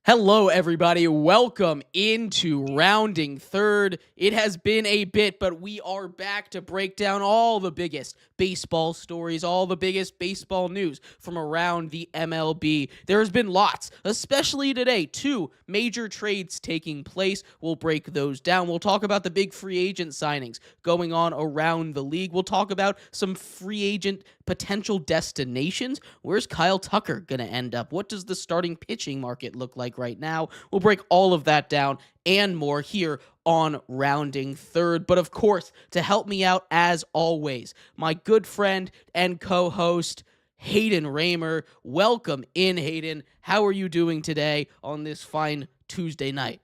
Hello, everybody. Welcome into Rounding Third. It has been a bit, but we are back to break down all the biggest baseball stories, all the biggest baseball news from around the MLB. There has been lots, especially today. 2 major trades taking place. We'll break those down. We'll talk about the big free agent signings going on around the league. We'll talk about some free agent potential destinations. Where's Kyle Tucker going to end up? What does the starting pitching market look like right now? We'll break all of that down and more here on Rounding Third. But of course, to help me out as always, my good friend and co-host, Hayden Raymer. Welcome in, Hayden. How are you doing today on this fine Tuesday night?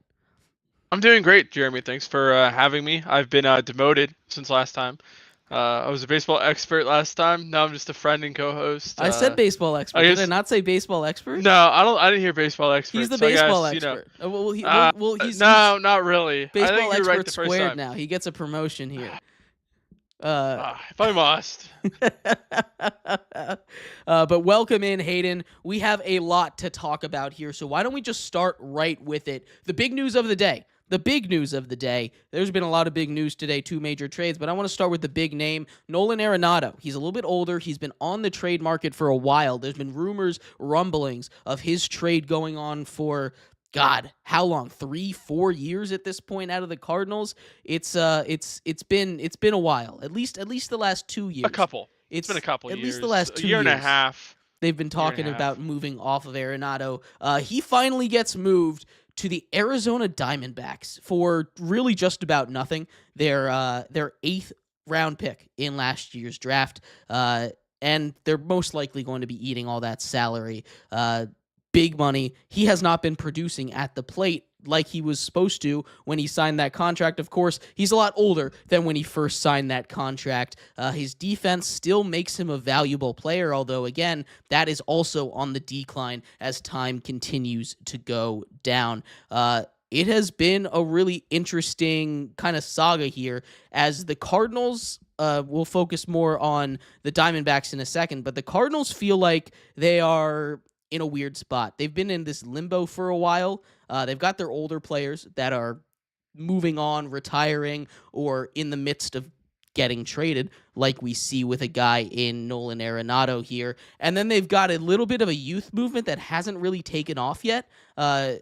I'm doing great, Jeremy. Thanks for having me. I've been demoted since last time. I was a baseball expert last time. Now I'm just a friend and co-host. I said baseball expert. Did I not say baseball expert? No, I don't. I didn't hear baseball expert. He's the so baseball I guess, expert. He's not really. baseball I think you're expert right the first squared time. now. He gets a promotion here. If I must. But welcome in, Hayden. We have a lot to talk about here, so why don't we just start right with it? The big news of the day. There's been a lot of big news today, 2 major trades, but I want to start with the big name, Nolan Arenado. He's a little bit older. He's been on the trade market for a while. There's been rumblings of his trade going on for, God, how long? 3-4 years at this point out of the Cardinals. It's been a while. At least the last 2 years. A couple. It's been a couple years. At least the last 2 year years. And a half. They've been talking about moving off of Arenado. He finally gets moved to the Arizona Diamondbacks for really just about nothing. Their 8th round pick in last year's draft, and they're most likely going to be eating all that salary. Big money. He has not been producing at the plate like he was supposed to when he signed that contract. Of course, he's a lot older than when he first signed that contract. His defense still makes him a valuable player, although, again, that is also on the decline as time continues to go down. It has been a really interesting kind of saga here as the Cardinals we'll focus more on the Diamondbacks in a second, but the Cardinals feel like they are in a weird spot. They've been in this limbo for a while. They've got their older players that are moving on, retiring, or in the midst of getting traded, like we see with a guy in Nolan Arenado here. And then they've got a little bit of a youth movement that hasn't really taken off yet. I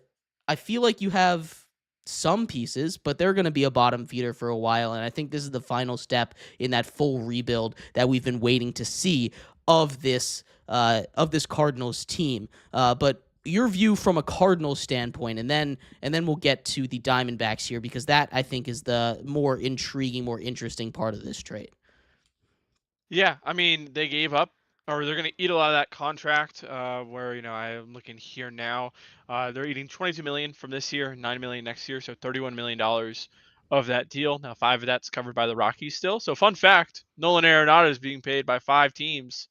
feel like you have some pieces, but they're going to be a bottom feeder for a while, and I think this is the final step in that full rebuild that we've been waiting to see of this Cardinals team. But your view from a Cardinals standpoint, and then we'll get to the Diamondbacks here, because that, I think, is the more intriguing, more interesting part of this trade. Yeah, I mean, they gave up, or they're going to eat a lot of that contract, where, I'm looking here now. They're eating $22 million from this year, $9 million next year, so $31 million of that deal. Now, 5 of that's covered by the Rockies still. So, fun fact, Nolan Arenado is being paid by 5 teams.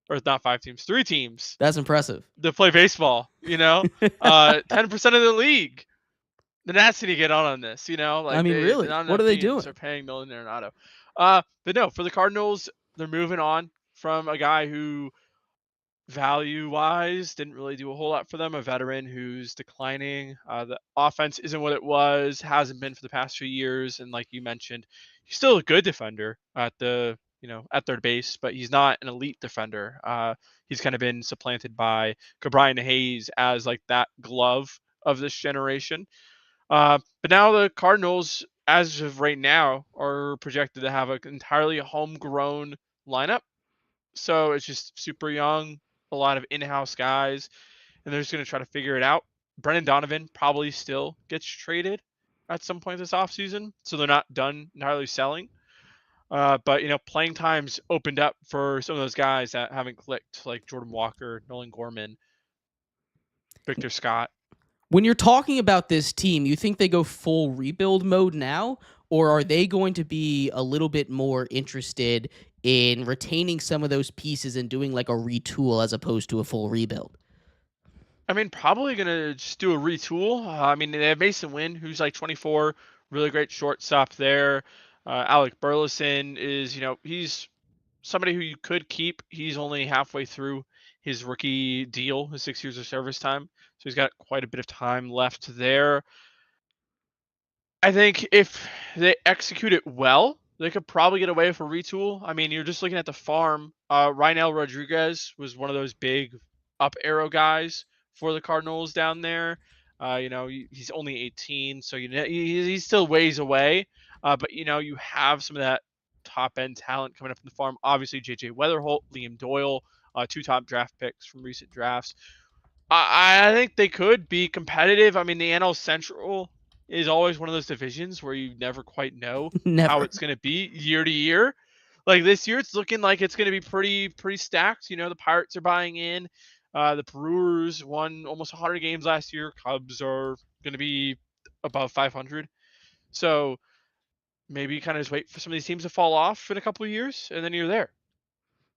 Or not 5 teams, 3 teams. That's impressive. To play baseball, 10% of the league. The Nats need to get on this, really, what are they doing? They're paying Nolan Arenado. But no, for the Cardinals, they're moving on from a guy who, value-wise, didn't really do a whole lot for them. A veteran who's declining. The offense isn't what it was, hasn't been for the past few years, and like you mentioned, he's still a good defender at third base, but he's not an elite defender. He's kind of been supplanted by Brian Hayes as like that glove of this generation. But now the Cardinals, as of right now, are projected to have an entirely homegrown lineup. So it's just super young, a lot of in-house guys, and they're just going to try to figure it out. Brendan Donovan probably still gets traded at some point this offseason, so they're not done entirely selling. But, playing times opened up for some of those guys that haven't clicked, like Jordan Walker, Nolan Gorman, Victor Scott. When you're talking about this team, you think they go full rebuild mode now, or are they going to be a little bit more interested in retaining some of those pieces and doing like a retool as opposed to a full rebuild? I mean, probably going to just do a retool. They have Mason Wynn, who's like 24, really great shortstop there. Alec Burleson is, he's somebody who you could keep. He's only halfway through his rookie deal, his 6 years of service time. So he's got quite a bit of time left there. I think if they execute it well, they could probably get away with a retool. I mean, you're just looking at the farm. Reinel Rodriguez was one of those big up arrow guys for the Cardinals down there. He's only 18, so he still ways away. But you have some of that top end talent coming up in the farm. Obviously, JJ Weatherholt, Liam Doyle, two top draft picks from recent drafts. I think they could be competitive. I mean, the NL Central is always one of those divisions where you never quite know how Never. it's going to be year to year. Like this year, it's looking like it's going to be pretty stacked. The Pirates are buying in. The Brewers won almost 100 games last year. Cubs are going to be above 500. So maybe you kind of just wait for some of these teams to fall off in a couple of years, and then you're there.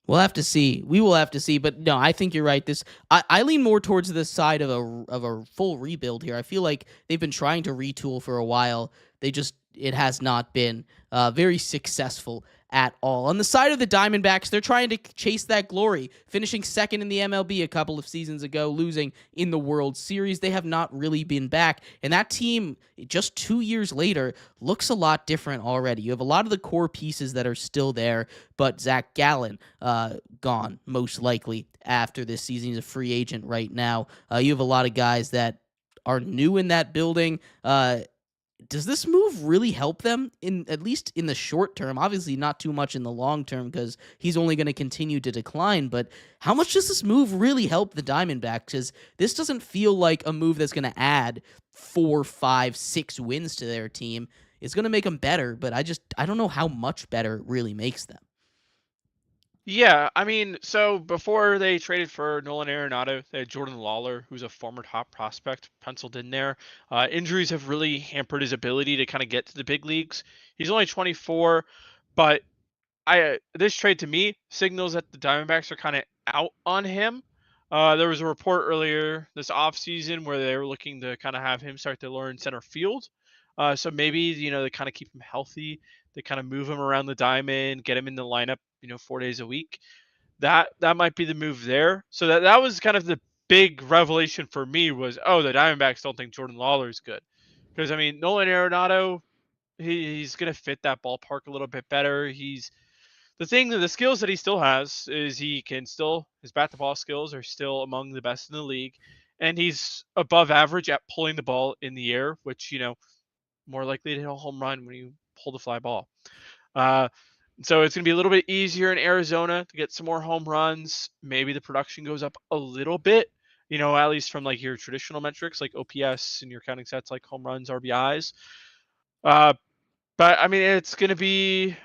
We'll have to see. We will have to see. But no, I think you're right. I lean more towards the side of a full rebuild here. I feel like they've been trying to retool for a while. It has not been very successful at all. On the side of the Diamondbacks, they're trying to chase that glory, finishing second in the MLB a couple of seasons ago, losing in the World Series. They have not really been back, and that team, just 2 years later, looks a lot different already. You have a lot of the core pieces that are still there, but Zach Gallen gone, most likely, after this season. He's a free agent right now. You have a lot of guys that are new in that building. Does this move really help them, at least in the short term? Obviously not too much in the long term because he's only going to continue to decline, but how much does this move really help the Diamondbacks? Because this doesn't feel like a move that's going to add 4, 5, 6 wins to their team. It's going to make them better, but I don't know how much better it really makes them. Yeah, I mean, so before they traded for Nolan Arenado, they had Jordan Lawler, who's a former top prospect, penciled in there. Injuries have really hampered his ability to kind of get to the big leagues. He's only 24, but this trade to me signals that the Diamondbacks are kind of out on him. There was a report earlier this offseason where they were looking to kind of have him start to learn center field. So maybe, they kind of keep him healthy. They kind of move him around the diamond, get him in the lineup, 4 days a week. That might be the move there. So that was kind of the big revelation for me was, the Diamondbacks don't think Jordan Lawler is good. Because, I mean, Nolan Arenado, he's going to fit that ballpark a little bit better. The skills that he still has is his bat to ball skills are still among the best in the league. And he's above average at pulling the ball in the air, which, more likely to hit a home run when you pull the fly ball. So it's going to be a little bit easier in Arizona to get some more home runs. Maybe the production goes up a little bit, at least from like your traditional metrics like OPS and your counting sets like home runs, RBIs. But I mean, it's going to be,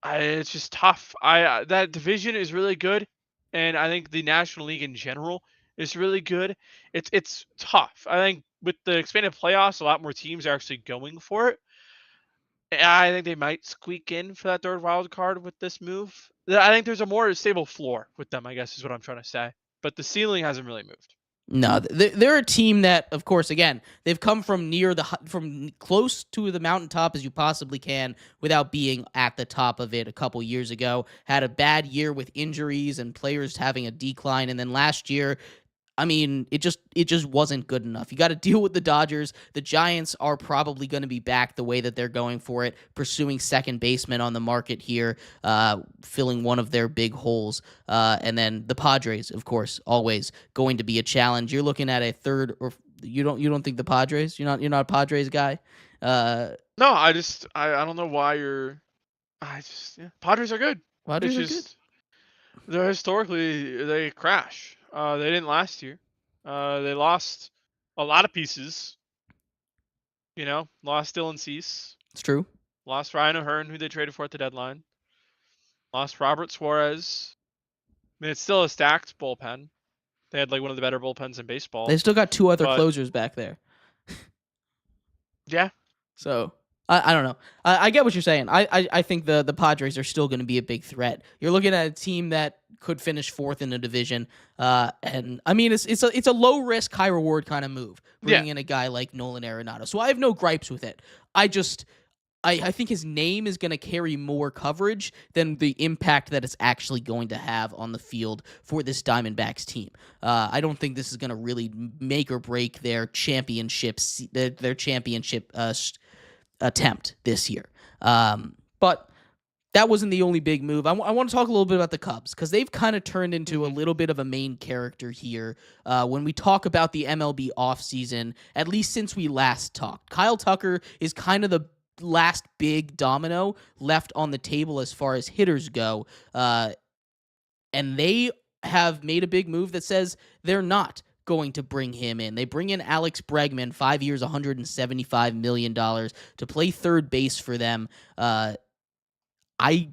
it's just tough. That division is really good, and I think the National League in general is really good. It's tough. I think with the expanded playoffs, a lot more teams are actually going for it. I think they might squeak in for that third wild card with this move. I think there's a more stable floor with them, I guess is what I'm trying to say. But the ceiling hasn't really moved. No, they're a team that, of course, again, they've come from from close to the mountaintop as you possibly can without being at the top of it a couple years ago. Had a bad year with injuries and players having a decline, and then last year, I mean, it just wasn't good enough. You got to deal with the Dodgers. The Giants are probably going to be back the way that they're going for it, pursuing second baseman on the market here, filling one of their big holes. And then the Padres, of course, always going to be a challenge. You're looking at a third, or you don't think the Padres? You're not a Padres guy. No, I don't know why Padres are good. Padres are good. They're historically they crash. They didn't last year. They lost a lot of pieces. Lost Dylan Cease. It's true. Lost Ryan O'Hearn, who they traded for at the deadline. Lost Robert Suarez. I mean, it's still a stacked bullpen. They had like one of the better bullpens in baseball. They still got 2 other closers back there. Yeah. So I don't know. I get what you're saying. I think the Padres are still going to be a big threat. You're looking at a team that could finish 4th in the division, and I mean it's a low risk, high reward kind of move, bringing in a guy like Nolan Arenado. So I have no gripes with it. I think his name is going to carry more coverage than the impact that it's actually going to have on the field for this Diamondbacks team. I don't think this is going to really make or break their championship attempt this year. But that wasn't the only big move. I want to talk a little bit about the Cubs because they've kind of turned into a little bit of a main character here when we talk about the MLB offseason, at least since we last talked. Kyle Tucker is kind of the last big domino left on the table as far as hitters go. And they have made a big move that says they're not going to bring him in. They bring in Alex Bregman, 5 years, $175 million to play third base for them. I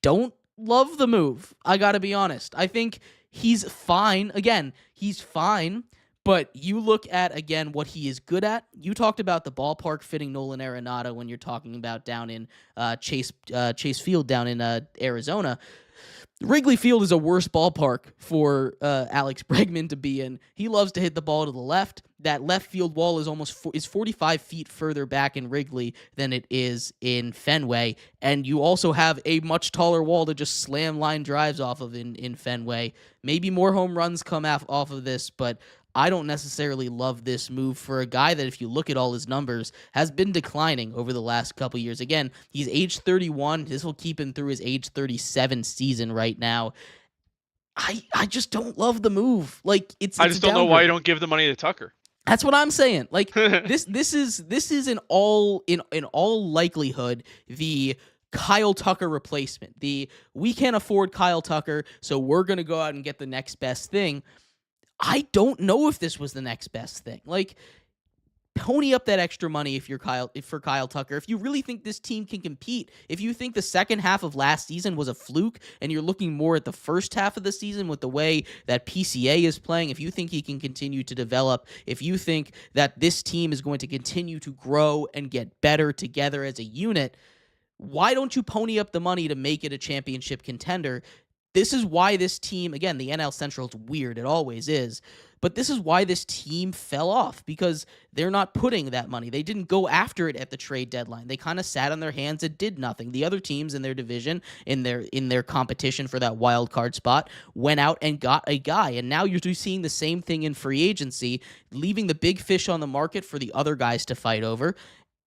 don't love the move. I got to be honest. I think he's fine. Again, he's fine. But you look at, again, what he is good at. You talked about the ballpark fitting Nolan Arenado when you're talking about down in Chase Field down in Arizona. Wrigley Field is a worse ballpark for Alex Bregman to be in. He loves to hit the ball to the left. That left field wall is 45 feet further back in Wrigley than it is in Fenway. And you also have a much taller wall to just slam line drives off of in Fenway. Maybe more home runs come off of this, but I don't necessarily love this move for a guy that, if you look at all his numbers, has been declining over the last couple years. Again, he's age 31. This will keep him through his age 37 season right now. I just don't love the move. Like I just don't know why you don't give the money to Tucker. That's what I'm saying. Like this is in all likelihood the Kyle Tucker replacement. We can't afford Kyle Tucker, so we're gonna go out and get the next best thing. I don't know if this was the next best thing. Like, pony up that extra money for Kyle Tucker. If you really think this team can compete, if you think the second half of last season was a fluke and you're looking more at the first half of the season with the way that PCA is playing, if you think he can continue to develop, if you think that this team is going to continue to grow and get better together as a unit, why don't you pony up the money to make it a championship contender? This is why this team, again, the NL Central is weird. It always is. But this is why this team fell off, because they're not putting that money. They didn't go after it at the trade deadline. They kind of sat on their hands and did nothing. The other teams in their division, in their competition for that wild card spot, went out and got a guy. And now you're seeing the same thing in free agency, leaving the big fish on the market for the other guys to fight over,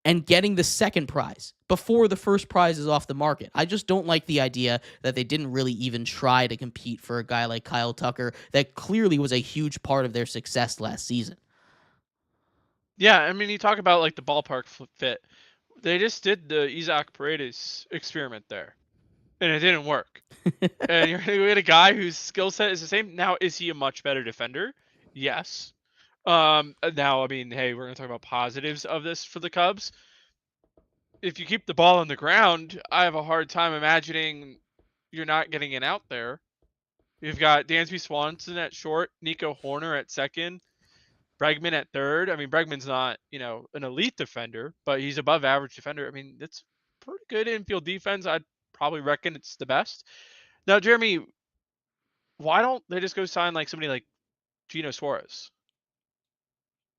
and getting the second prize before the first prize is off the market. I just don't like the idea that they didn't really even try to compete for a guy like Kyle Tucker that clearly was a huge part of their success last season. Yeah, I mean, you talk about like the ballpark fit. They just did the Isaac Paredes experiment there, and it didn't work. And you're going to get a guy whose skill set is the same. Now, is he a much better defender? Yes. Now, I mean, hey, we're going to talk about positives of this for the Cubs. If you keep the ball on the ground, I have a hard time imagining you're not getting it out there. You've got Dansby Swanson at short, Nico Horner at second, Bregman at third. I mean, Bregman's not, an elite defender, but he's above average defender. I mean, it's pretty good infield defense. I'd probably reckon it's the best. Now, Jeremy, why don't they just go sign like somebody like Gino Suarez?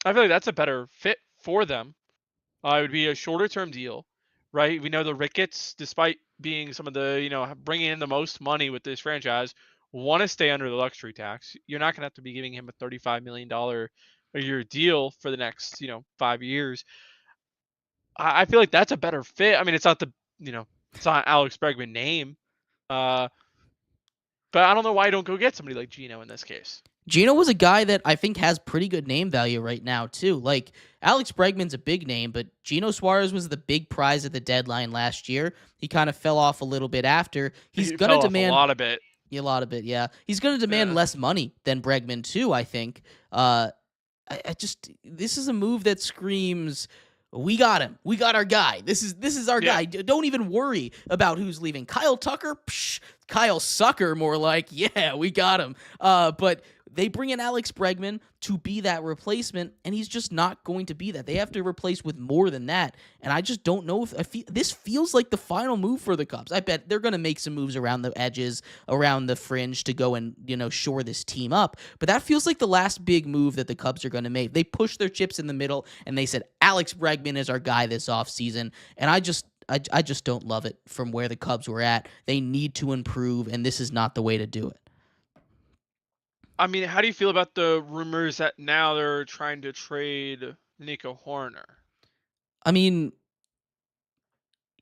I feel like that's a better fit for them. It would be a shorter term deal, right? We know the Ricketts, despite being some of the, bringing in the most money with this franchise, want to stay under the luxury tax. You're not going to have to be giving him a $35 million a year deal for the next, 5 years. I feel like that's a better fit. I mean, it's not it's not Alex Bregman name. But I don't know why you don't go get somebody like Gino in this case. Gino was a guy that I think has pretty good name value right now, too. Like, Alex Bregman's a big name, but Gino Suarez was the big prize at the deadline last year. He kind of fell off a little bit after. He's going to demand a lot of it. A lot of it, yeah. He's going to demand less money than Bregman, too, I think. This is a move that screams, we got him. We got our guy. This is our guy. Don't even worry about who's leaving. Kyle Tucker? Psh, Kyle Sucker, more like. Yeah, we got him. But they bring in Alex Bregman to be that replacement, and he's just not going to be that. They have to replace with more than that, and I just don't know if this feels like the final move for the Cubs. I bet they're going to make some moves around the edges, around the fringe to go and, shore this team up, but that feels like the last big move that the Cubs are going to make. They pushed their chips in the middle, and they said, Alex Bregman is our guy this offseason, and I just don't love it from where the Cubs were at. They need to improve, and this is not the way to do it. I mean, how do you feel about the rumors that now they're trying to trade Nico Horner? I mean,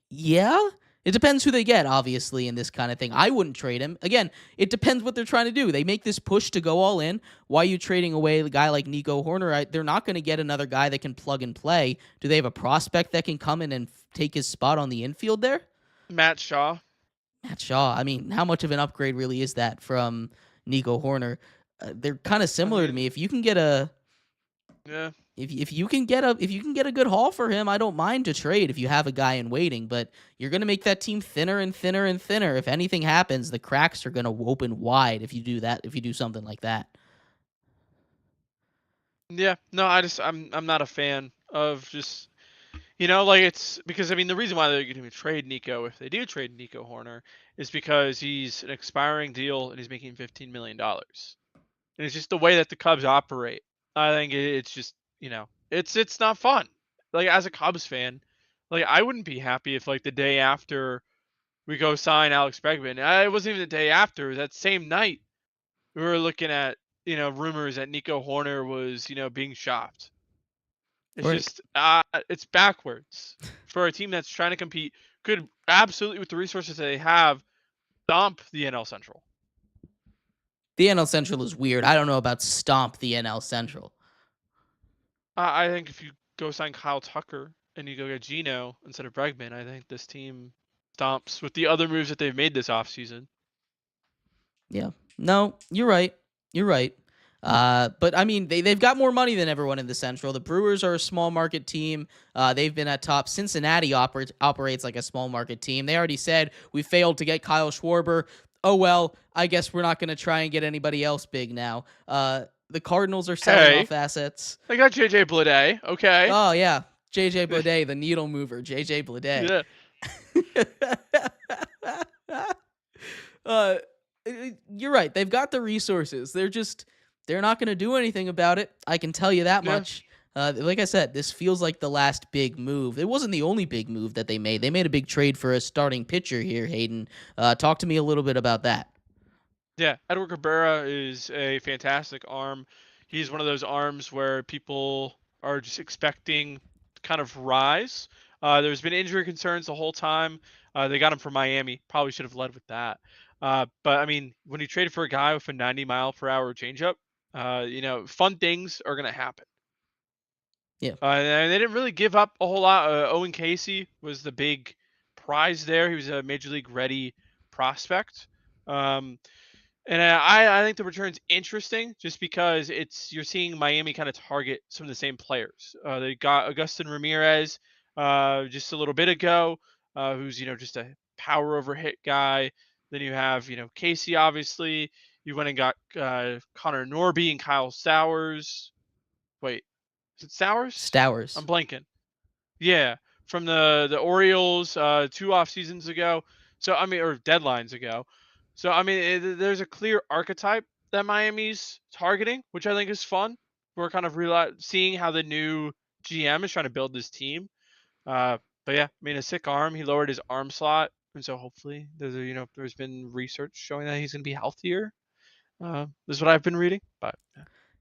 yeah, it depends who they get, obviously, in this kind of thing. I wouldn't trade him. Again, it depends what they're trying to do. They make this push to go all in. Why are you trading away a guy like Nico Horner? They're not going to get another guy that can plug and play. Do they have a prospect that can come in and take his spot on the infield there? Matt Shaw. Matt Shaw. I mean, how much of an upgrade really is that from Nico Horner? They're kind of similar to me. If you can get a if you can get a good haul for him, I don't mind to trade if you have a guy in waiting, but you're going to make that team thinner and thinner and thinner. If anything happens, the cracks are going to open wide if you do that, if you do something like that. Yeah, no, I'm not a fan of just it's because the reason why they're going to trade Nico, if they do trade Nico Horner, is because he's an expiring deal and he's making $15 million. And it's just the way that the Cubs operate. I think it's just, it's not fun. Like, as a Cubs fan, like, I wouldn't be happy if, like, the day after we go sign Alex Bregman, it wasn't even the day after, that same night, we were looking at, rumors that Nico Horner was, being shopped. It's Right. just, it's backwards. For a team that's trying to compete, could absolutely, with the resources that they have, stomp the NL Central. The NL Central is weird. I don't know about stomp the NL Central. I think if you go sign Kyle Tucker and you go get Gino instead of Bregman, I think this team stomps with the other moves that they've made this offseason. Yeah. No, you're right. You're right. But I mean, they've got more money than everyone in the Central. The Brewers are a small market team. They've been at top. Cincinnati operates like a small market team. They already said we failed to get Kyle Schwarber. Oh, well, I guess we're not going to try and get anybody else big now. The Cardinals are selling off assets. They got JJ Bleday. Okay. Oh, yeah. JJ Bleday, the needle mover. JJ Bleday. Yeah. You're right. They've got the resources. They're not going to do anything about it. I can tell you that much. Like I said, this feels like the last big move. It wasn't the only big move that they made. They made a big trade for a starting pitcher here, Hayden. Talk to me a little bit about that. Yeah, Edward Cabrera is a fantastic arm. He's one of those arms where people are just expecting kind of rise. There's been injury concerns the whole time. They got him from Miami. Probably should have led with that. But I mean, when you trade for a guy with a 90-mile-per-hour changeup, fun things are going to happen. Yeah. And they didn't really give up a whole lot. Owen Casey was the big prize there. He was a major league ready prospect. And I think the return's interesting just because you're seeing Miami kind of target some of the same players. They got Agustin Ramirez just a little bit ago, who's just a power over hit guy. Then you have Casey, obviously. You went and got Connor Norby and Kyle Stowers. Wait, is it Stowers? Stowers. I'm blanking. Yeah, from the Orioles 2 off seasons ago. So or deadlines ago. So there's a clear archetype that Miami's targeting, which I think is fun. We're kind of seeing how the new GM is trying to build this team. But yeah, a sick arm. He lowered his arm slot, and so hopefully there's been research showing that he's going to be healthier. This is what I've been reading, but.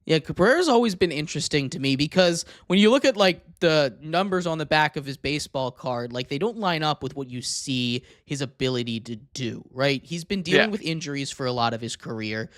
Yeah, Cabrera's always been interesting to me because when you look at like the numbers on the back of his baseball card, like they don't line up with what you see his ability to do, right? He's been dealing with injuries for a lot of his career.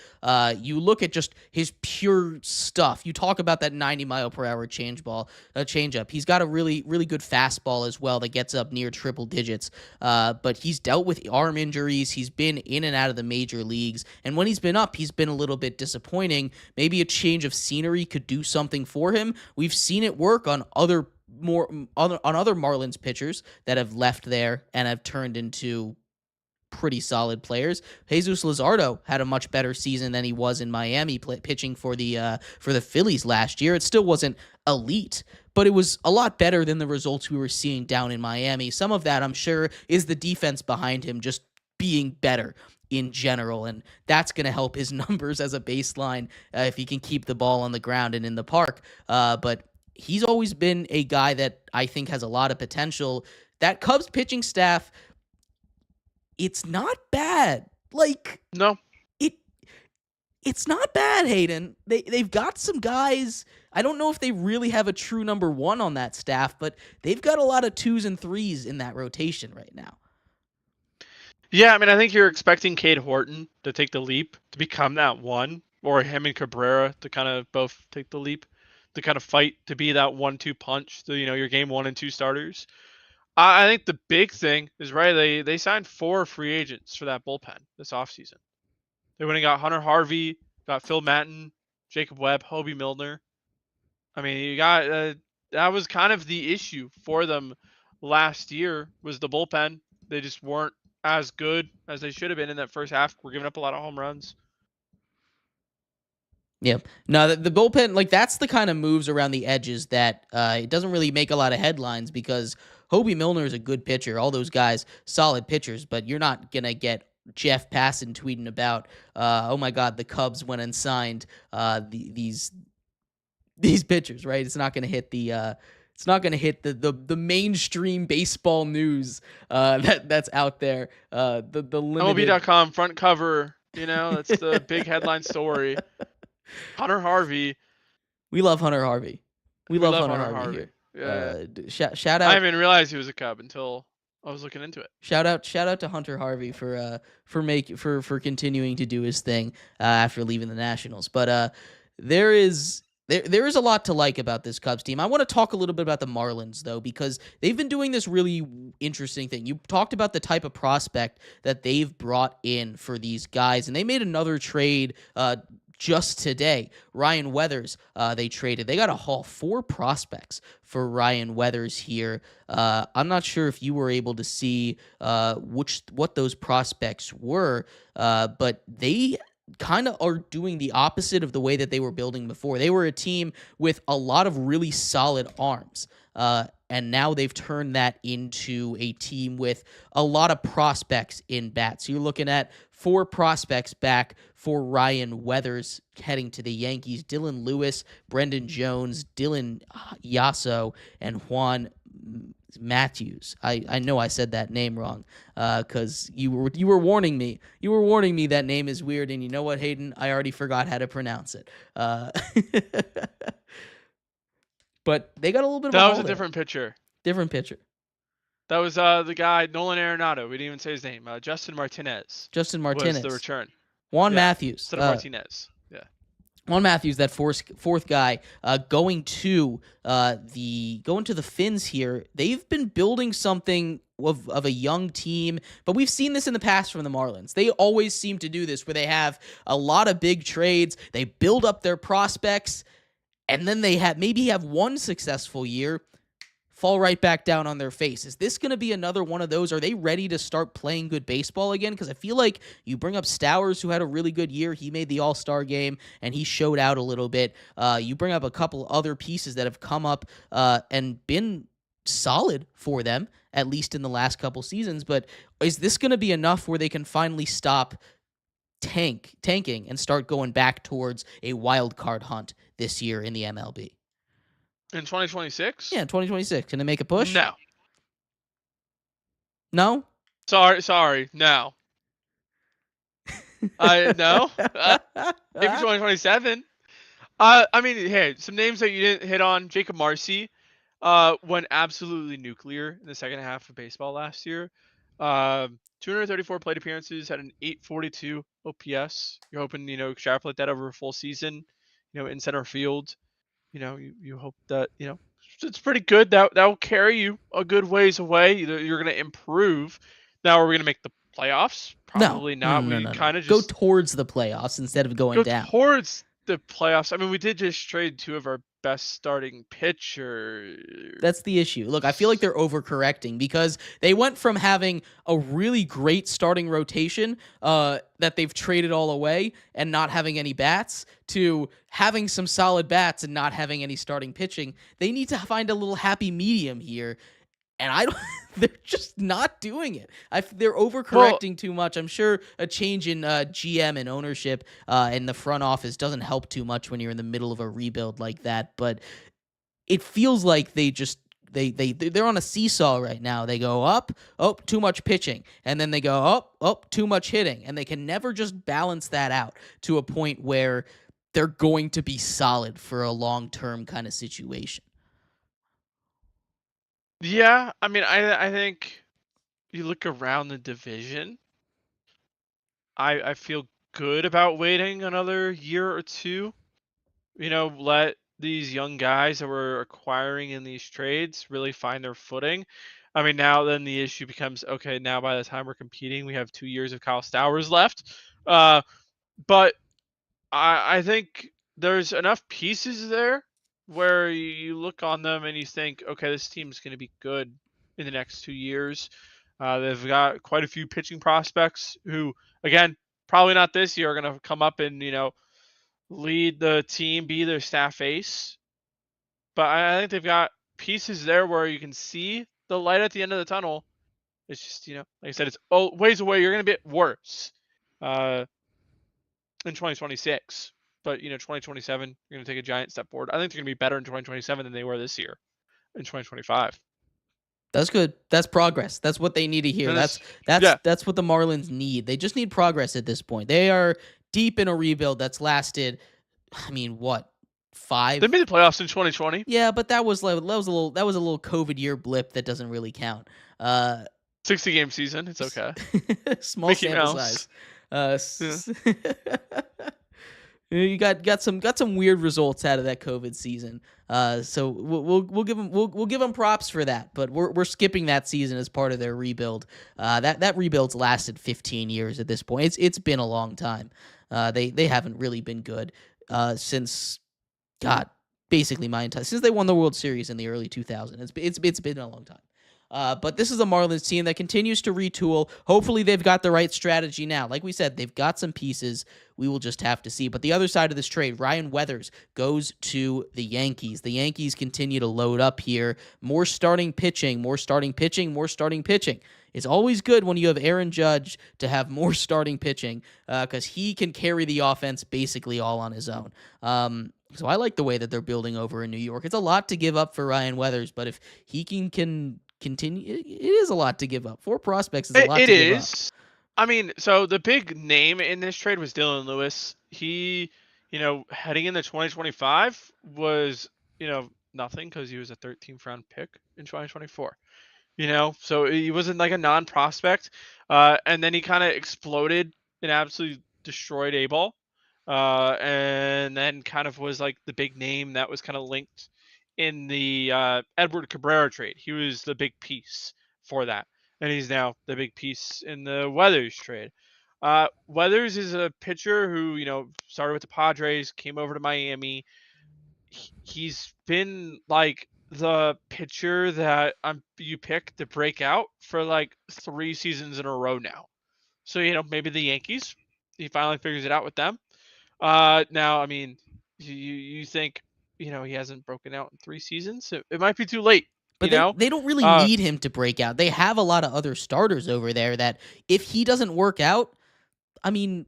You look at just his pure stuff. You talk about that 90-mile-per-hour changeup. He's got a really, really good fastball as well that gets up near triple digits. But he's dealt with arm injuries. He's been in and out of the major leagues. And when he's been up, he's been a little bit disappointing. Maybe a change of scenery could do something for him. We've seen it work on other Marlins pitchers that have left there and have turned into pretty solid players. Jesus Luzardo had a much better season than he was in Miami pitching for the Phillies last year. It still wasn't elite, but it was a lot better than the results we were seeing down in Miami. Some of that, I'm sure, is the defense behind him just being better in general, and that's going to help his numbers as a baseline if he can keep the ball on the ground and in the park. But he's always been a guy that I think has a lot of potential. That Cubs pitching staff, it's not bad. Like, No. It's not bad, Hayden. They've got some guys. I don't know if they really have a true number one on that staff, but they've got a lot of 2s and 3s in that rotation right now. Yeah, I mean, I think you're expecting Cade Horton to take the leap to become that one, or him and Cabrera to kind of both take the leap to kind of fight to be that 1-2 punch to, your game 1 and 2 starters. I think the big thing is, right, they signed 4 free agents for that bullpen this offseason. They went and got Hunter Harvey, got Phil Maton, Jacob Webb, Hobie Milner. I mean, you got that was kind of the issue for them last year, was the bullpen. They just weren't as good as they should have been in that first half. We're giving up a lot of home runs. Yeah. No, the bullpen, like, that's the kind of moves around the edges that it doesn't really make a lot of headlines, because Hobie Milner is a good pitcher. All those guys, solid pitchers, but you're not going to get Jeff Passan tweeting about, oh my God, the Cubs went and signed these pitchers, right? It's not going to hit the mainstream baseball news that's out there. The limited MLB.com front cover, that's the big headline story. Hunter Harvey. We love Hunter Harvey. We love Hunter Harvey here. Yeah. Shout out. I didn't even realize he was a Cub until I was looking into it. Shout out to Hunter Harvey for continuing to do his thing after leaving the Nationals. But there is a lot to like about this Cubs team. I want to talk a little bit about the Marlins, though, because they've been doing this really interesting thing. You talked about the type of prospect that they've brought in for these guys, and they made another trade just today. Ryan Weathers, they traded. They got to haul 4 prospects for Ryan Weathers here. I'm not sure if you were able to see what those prospects were, but they kind of are doing the opposite of the way that they were building before. They were a team with a lot of really solid arms, and now they've turned that into a team with a lot of prospects in bats. So you're looking at 4 prospects back for Ryan Weathers heading to the Yankees: Dylan Lewis, Brendan Jones, Dylan Yasso, and Juan Matthews. I know I said that name wrong because you were warning me. You were warning me that name is weird, and you know what, Hayden? I already forgot how to pronounce it. But they got a little bit of that was a different pitcher. Different pitcher. That was the guy, Nolan Arenado. We didn't even say his name. Justin Martinez. Justin Martinez. Was the return. Juan Matthews. Instead of Martinez. Yeah. Juan Matthews, that fourth guy, going to the Finns here. They've been building something of a young team, but we've seen this in the past from the Marlins. They always seem to do this, where they have a lot of big trades. They build up their prospects, and then they maybe have one successful year, fall right back down on their face. Is this going to be another one of those? Are they ready to start playing good baseball again? Because I feel like you bring up Stowers, who had a really good year. He made the All-Star game, and he showed out a little bit. You bring up a couple other pieces that have come up and been solid for them, at least in the last couple seasons. But is this going to be enough where they can finally stop tanking and start going back towards a wild card hunt this year in the MLB? In 2026? Yeah, 2026. Can they make a push? No. No? Sorry. No. No. Maybe 2027. I mean, hey, some names that you didn't hit on. Jacob Marcy went absolutely nuclear in the second half of baseball last year. 234 plate appearances, had an 842 OPS. You're hoping, extrapolate that over a full season, in center field. You hope that, it's pretty good. That will carry you a good ways away. You're going to improve. Now, are we going to make the playoffs? Probably not. No. Kind of go towards the playoffs instead of going down. Towards the playoffs. I mean, we did just trade 2 of our best starting pitcher. That's the issue. Look, I feel like they're overcorrecting because they went from having a really great starting rotation that they've traded all away and not having any bats to having some solid bats and not having any starting pitching. They need to find a little happy medium here. And I don't, they're just not doing it. They're overcorrecting too much. I'm sure a change in GM and ownership in the front office doesn't help too much when you're in the middle of a rebuild like that. But it feels like they're on a seesaw right now. They go up, oh, too much pitching, and then they go up, oh, too much hitting, and they can never just balance that out to a point where they're going to be solid for a long-term kind of situation. Yeah, I mean, I think you look around the division, I feel good about waiting another year or two. Let these young guys that we're acquiring in these trades really find their footing. I mean, now then the issue becomes, okay, now by the time we're competing, we have 2 years of Kyle Stowers left. But I think there's enough pieces there where you look on them and you think, okay, this team's going to be good in the next 2 years. They've got quite a few pitching prospects who, again, probably not this year, are going to come up and lead the team, be their staff ace. But I think they've got pieces there where you can see the light at the end of the tunnel. It's just, like I said, it's ways away. You're going to be worse in 2026. But, 2027, you're going to take a giant step forward. I think they're going to be better in 2027 than they were this year in 2025. That's good. That's progress. That's what they need to hear. That's what the Marlins need. They just need progress at this point. They are deep in a rebuild that's lasted, I mean, what, 5? They made the playoffs in 2020. Yeah, but that was a little COVID year blip that doesn't really count. 60-game season. It's okay. Small Mickey sample Mouse. size. You got some weird results out of that COVID season. So we'll give them props for that. But we're skipping that season as part of their rebuild. That rebuild's lasted 15 years at this point. It's been a long time. They haven't really been good since, God, basically my entire, since they won the World Series in the early 2000s. It's been a long time. But this is a Marlins team that continues to retool. Hopefully they've got the right strategy now. Like we said, they've got some pieces. We will just have to see. But the other side of this trade, Ryan Weathers goes to the Yankees. The Yankees continue to load up here. More starting pitching, more starting pitching, more starting pitching. It's always good when you have Aaron Judge to have more starting pitching because he can carry the offense basically all on his own. So I like the way that they're building over in New York. It's a lot to give up for Ryan Weathers, but if he can continue, it is a lot to give up. 4 prospects is a lot to give up. I mean, so the big name in this trade was Dylan Lewis. He, heading into 2025 was, nothing because he was a 13th round pick in 2024. So he wasn't like a non-prospect. And then he kind of exploded and absolutely destroyed A-ball. And then kind of was like the big name that was kind of linked in the Edward Cabrera trade. He was the big piece for that. And he's now the big piece in the Weathers trade. Weathers is a pitcher who, started with the Padres, came over to Miami. He's been like the pitcher that you pick to break out for like 3 seasons in a row now. So, maybe the Yankees, he finally figures it out with them. Now, I mean, you think, he hasn't broken out in 3 seasons? It might be too late. But they don't really need him to break out. They have a lot of other starters over there that if he doesn't work out, I mean,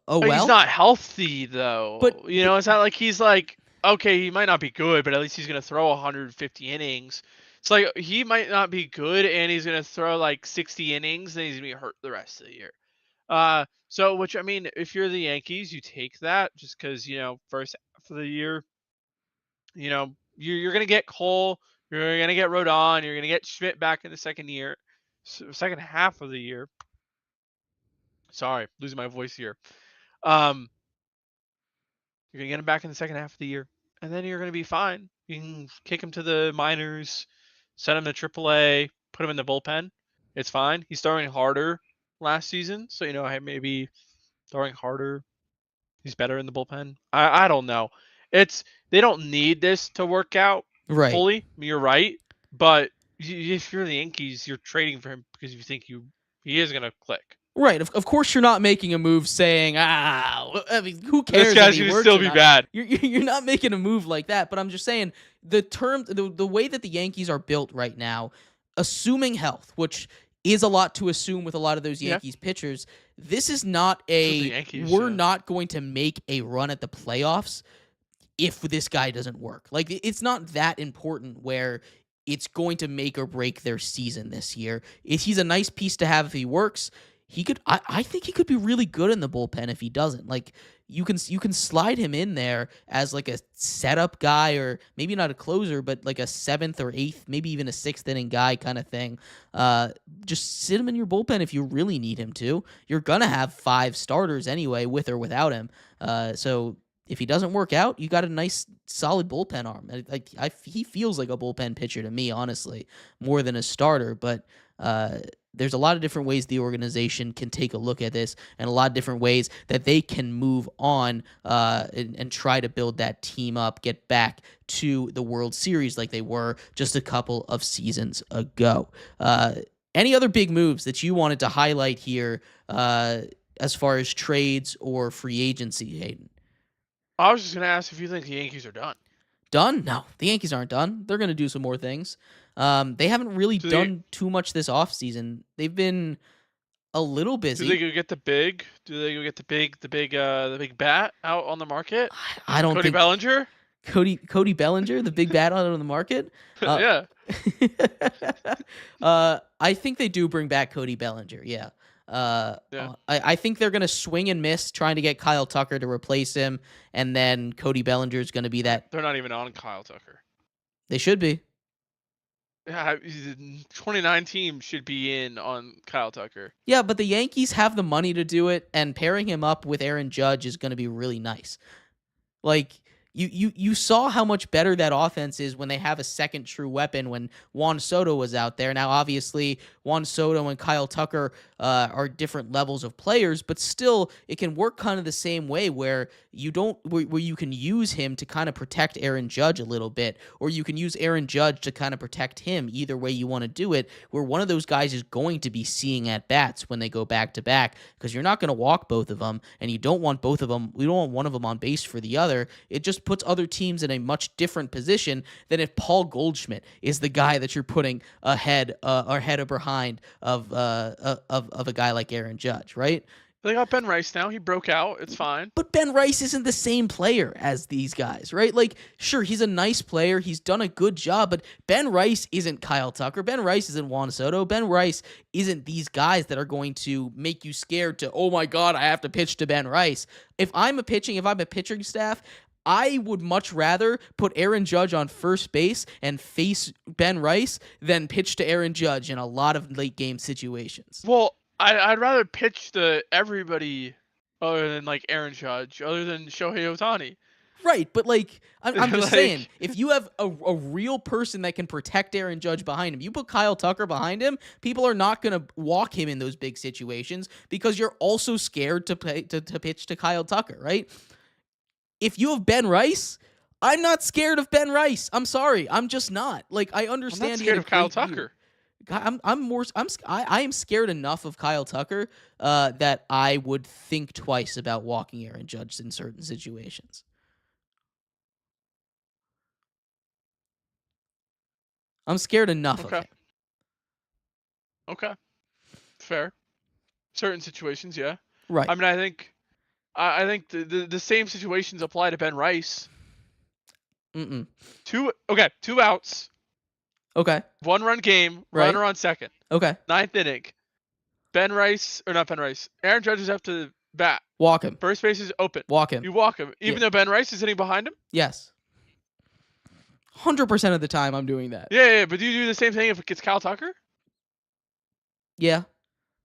well. He's not healthy, though. But it's not like he's like, okay, he might not be good, but at least he's going to throw 150 innings. It's like he might not be good, and he's going to throw like 60 innings, and he's going to be hurt the rest of the year. So, which, I mean, if you're the Yankees, you take that just because, first half of the year, you're going to get Cole, you're going to get Rodon, you're going to get Schmidt back in the second half of the year. Sorry, losing my voice here. You're going to get him back in the second half of the year, and then you're going to be fine. You can kick him to the minors, send him to AAA, put him in the bullpen. It's fine. He's throwing harder last season, so maybe throwing harder, he's better in the bullpen. I don't know. They don't need this to work out Right. fully. You're right, but if you're the Yankees, you're trading for him because you think he is gonna click. Right. Of course, you're not making a move saying, I mean, who This cares if guy's he gonna works still or be not? bad. You're not making a move like that. But I'm just saying the way that the Yankees are built right now, assuming health, which is a lot to assume with a lot of those Yeah, Yankees pitchers, this is not for the Yankees, we're yeah. not going to make a run at the playoffs if this guy doesn't work. Like, it's not that important where it's going to make or break their season this year. He's a nice piece to have if he works. He could I think he could be really good in the bullpen if he doesn't. Like, you can slide him in there as like a setup guy, or maybe not a closer, but like a seventh or eighth, maybe even a sixth inning guy kind of thing. Just sit him in your bullpen if you really need him to. You're gonna have 5 starters anyway, with or without him. So if he doesn't work out, you got a nice, solid bullpen arm. Like, he feels like a bullpen pitcher to me, honestly, more than a starter. But there's a lot of different ways the organization can take a look at this, and a lot of different ways that they can move on and try to build that team up, get back to the World Series like they were just a couple of seasons ago. Any other big moves that you wanted to highlight here as far as trades or free agency, Hayden? I was just gonna ask if you think the Yankees are done. Done? No, the Yankees aren't done. They're going to do some more things. They haven't really Do they done too much this offseason. They've been a little do they busy. go get the big? Do they go get the big bat out on the market? I don't Cody think Bellinger? Cody Bellinger, the big bat out on the market. Uh, Yeah. I think they do bring back Cody Bellinger. Yeah. Yeah. I think they're gonna swing and miss trying to get Kyle Tucker to replace him, and then Cody Bellinger is gonna be that. They're not even on Kyle Tucker. They should be. Yeah, the 29 team should be in on Kyle Tucker. Yeah, but the Yankees have the money to do it, and pairing him up with Aaron Judge is going to be really nice. Like, you saw how much better that offense is when they have a second true weapon when Juan Soto was out there. Now, obviously, Juan Soto and Kyle Tucker are different levels of players, but still, it can work kind of the same way where where you can use him to kind of protect Aaron Judge a little bit, or you can use Aaron Judge to kind of protect him. Either way you want to do it, where one of those guys is going to be seeing at bats when they go back to back, because you're not going to walk both of them, and you don't want both of them. We don't want one of them on base for the other. It just puts other teams in a much different position than if Paul Goldschmidt is the guy that you're putting ahead or behind of a guy like Aaron Judge, right? They got Ben Rice now. He broke out. It's fine. But Ben Rice isn't the same player as these guys, right? Like, sure, he's a nice player. He's done a good job, but Ben Rice isn't Kyle Tucker. Ben Rice isn't Juan Soto. Ben Rice isn't these guys that are going to make you scared to, oh my God, I have to pitch to Ben Rice. If I'm a pitching staff, I would much rather put Aaron Judge on first base and face Ben Rice than pitch to Aaron Judge in a lot of late game situations. Well, I'd rather pitch to everybody other than like Aaron Judge, other than Shohei Ohtani. Right, but like I'm just Like- saying, if you have a real person that can protect Aaron Judge behind him, you put Kyle Tucker behind him, people are not going to walk him in those big situations because you're also scared to pitch to Kyle Tucker, right? If you have Ben Rice, I'm not scared of Ben Rice. I'm sorry, I'm just not. Like, I I'm understand. not he had scared a of Kyle great year. Tucker. I am scared enough of Kyle Tucker that I would think twice about walking Aaron Judge in certain situations. I'm scared enough of Okay. him. Okay. Fair. Certain situations, yeah. Right. I mean, I think the same situations apply to Ben Rice. Mm-mm. Two outs, Okay. 1-run game, Right. runner on second, Okay. 9th inning. Not Ben Rice. Aaron Judge is up to bat. Walk him. First base is open. Walk him. You walk him, even Yeah. though Ben Rice is sitting behind him. Yes. 100% of the time I'm doing that. Yeah. But do you do the same thing if it gets Kyle Tucker? Yeah.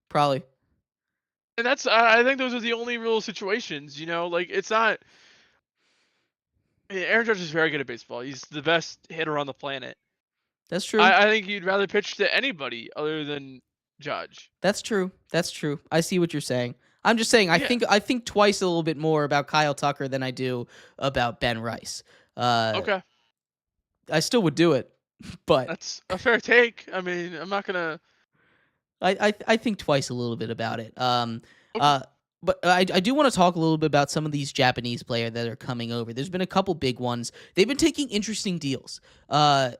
Probably. And I think those are the only real situations. Like it's not. Aaron Judge is very good at baseball. He's the best hitter on the planet. That's true. I think you'd rather pitch to anybody other than Judge. That's true. I see what you're saying. I'm just saying, Yeah. I think twice a little bit more about Kyle Tucker than I do about Ben Rice. Uh, Okay. I still would do it, but That's a fair take. I mean, I'm not gonna. I think twice a little bit about it. Okay. But I do want to talk a little bit about some of these Japanese players that are coming over. There's been a couple big ones. They've been taking interesting deals. I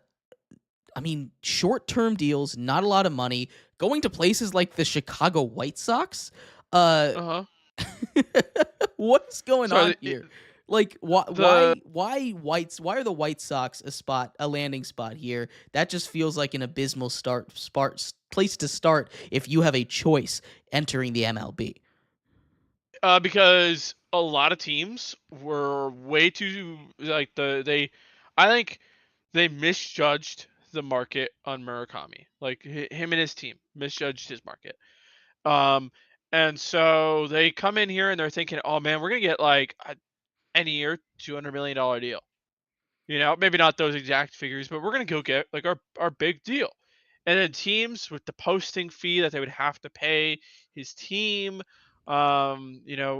mean, short-term deals, not a lot of money, going to places like the Chicago White Sox. Uh, Uh huh. what is going on Sorry. here? Like, The why are the White Sox a landing spot here? That just feels like an abysmal place to start if you have a choice entering the MLB. because a lot of teams were way too like I think they misjudged the market on Murakami. Like him and his team misjudged his market. Um, and so they come in here and they're thinking, oh man, we're gonna get like any year $200 million deal. Maybe not those exact figures, but we're gonna go get like our big deal. And then teams with the posting fee that they would have to pay his team,